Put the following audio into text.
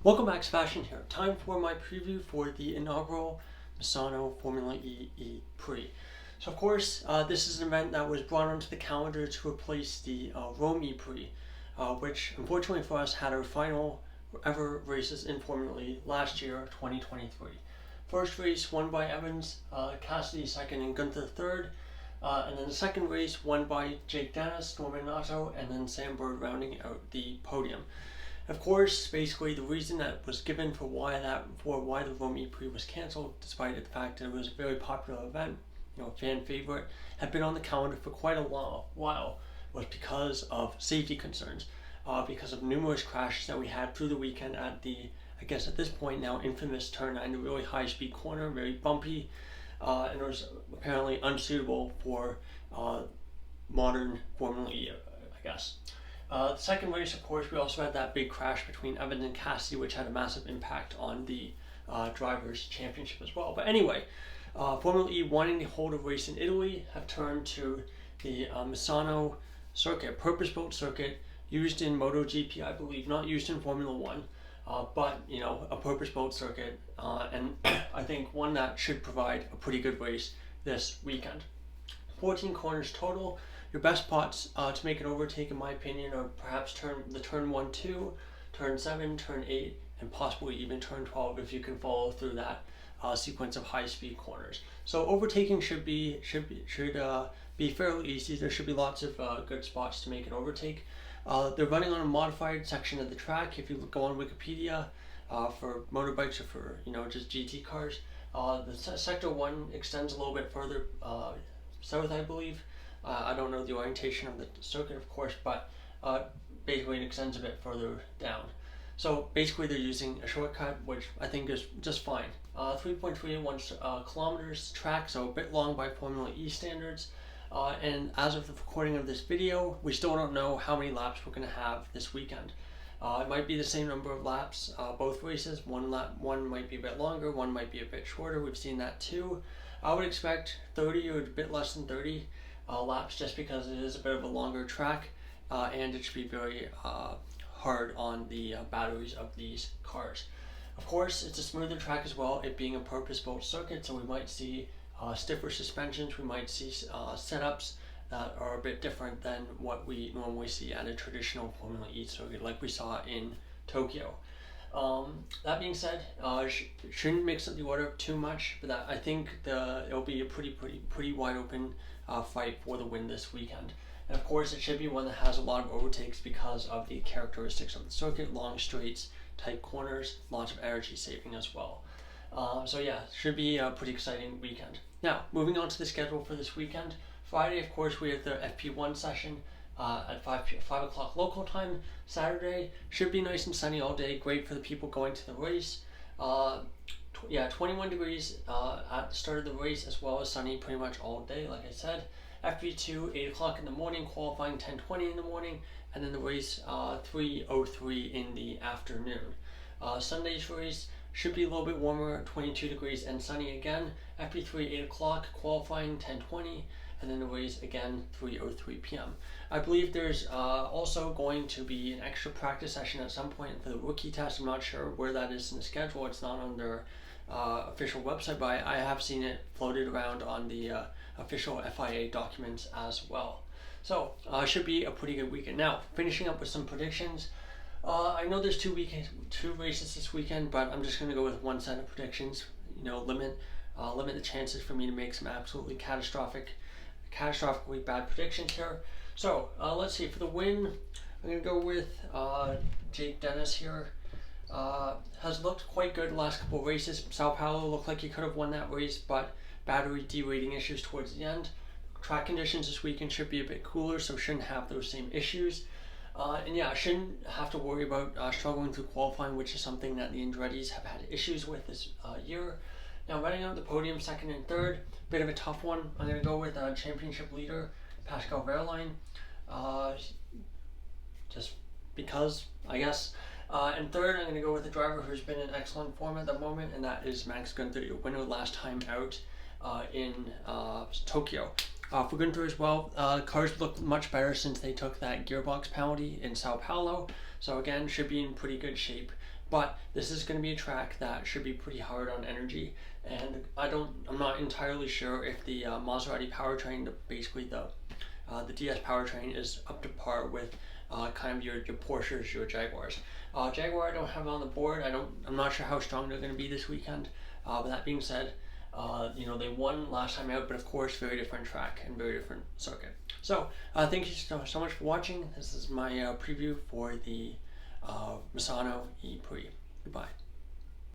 Welcome back to Fashion here. Time for my preview for the inaugural Misano Formula E ePrix. So of course, this is an event that was brought onto the calendar to replace the Rome ePrix, which unfortunately for us had our final ever races in Formula E last year, 2023. First race won by Evans, Cassidy second, and Gunther third. And then the second race won by Jake Dennis, Norman Nato, and then Sam Bird rounding out the podium. Of course, basically the reason that was given for why the Rome ePrix was canceled, despite the fact that it was a very popular event, fan favorite, had been on the calendar for quite a while, was because of safety concerns, because of numerous crashes that we had through the weekend at the, I guess at this point now, infamous turn 9, a really high-speed corner, very bumpy, and it was apparently unsuitable for modern Formula E, I guess. The second race, of course, we also had that big crash between Evans and Cassidy, which had a massive impact on the Drivers' Championship as well. But anyway, Formula E wanting to hold a race in Italy have turned to the Misano circuit, a purpose-built circuit used in MotoGP, I believe, not used in Formula 1, but a purpose-built circuit, and I think one that should provide a pretty good race this weekend. 14 corners total. Your best spots to make an overtake, in my opinion, are perhaps turn 1, 2, turn 7, turn 8, and possibly even turn 12 if you can follow through that sequence of high-speed corners. So overtaking should be fairly easy. There should be lots of good spots to make an overtake. They're running on a modified section of the track. If you go on Wikipedia for motorbikes or for just GT cars, the sector 1 extends a little bit further south, I believe. I don't know the orientation of the circuit, of course, but basically it extends a bit further down. So basically they're using a shortcut, which I think is just fine. 3.381 kilometers track, so a bit long by Formula E standards. And as of the recording of this video, we still don't know how many laps we're going to have this weekend. It might be the same number of laps, both races. One might be a bit longer, one might be a bit shorter. We've seen that too. I would expect 30 or a bit less than 30 laps, just because it is a bit of a longer track, and it should be very hard on the batteries of these cars. Of course, it's a smoother track as well, it being a purpose-built circuit, so we might see stiffer suspensions, we might see setups that are a bit different than what we normally see at a traditional Formula E circuit like we saw in Tokyo. That being said, shouldn't mix up the order too much, but I think it'll be a pretty wide open fight for the win this weekend. And of course, it should be one that has a lot of overtakes because of the characteristics of the circuit: long straights, tight corners, lots of energy saving as well. So yeah, should be a pretty exciting weekend. Now, moving on to the schedule for this weekend. Friday, of course, we have the FP1 session at 5 o'clock local time. Saturday should be nice and sunny all day, great for the people going to the race. 21 degrees at the start of the race, as well as sunny pretty much all day, like I said. FP2, 8 o'clock in the morning, qualifying 10:20 in the morning, and then the race 3:03 in the afternoon. Sunday's race should be a little bit warmer, 22 degrees and sunny again. FP3, 8 o'clock, qualifying 10:20, and then the race again 3:03 p.m. I believe there's also going to be an extra practice session at some point for the rookie test. I'm not sure where that is in the schedule. It's not on their official website, but I have seen it floated around on the official FIA documents as well. So should be a pretty good weekend. Now, finishing up with some predictions. I know there's two races this weekend, but I'm just going to go with one set of predictions. Limit the chances for me to make some absolutely catastrophically bad predictions here. So let's see. For the win, I'm going to go with Jake Dennis here. Has looked quite good the last couple of races. Sao Paulo looked like he could have won that race, but battery derating issues towards the end. Track conditions this weekend should be a bit cooler, so shouldn't have those same issues. And yeah, I shouldn't have to worry about struggling through qualifying, which is something that the Andretti's have had issues with this year. Now, running out the podium, second and third, bit of a tough one. I'm going to go with championship leader Pascal Wehrlein, just because, I guess. And third, I'm going to go with a driver who's been in excellent form at the moment, and that is Max Gunther, your winner last time out in Tokyo. For Gunther as well, cars look much better since they took that gearbox penalty in Sao Paulo. So again, should be in pretty good shape but this is going to be a track that should be pretty hard on energy, and I'm not entirely sure if the Maserati powertrain, basically the DS powertrain, is up to par with kind of your Porsches, your Jaguars. Jaguar I don't have on the board. I'm not sure how strong they're going to be this weekend. But that being said, they won last time out, but of course, very different track and very different circuit. So, thank you so much for watching. This is my preview for the Misano ePrix. Goodbye.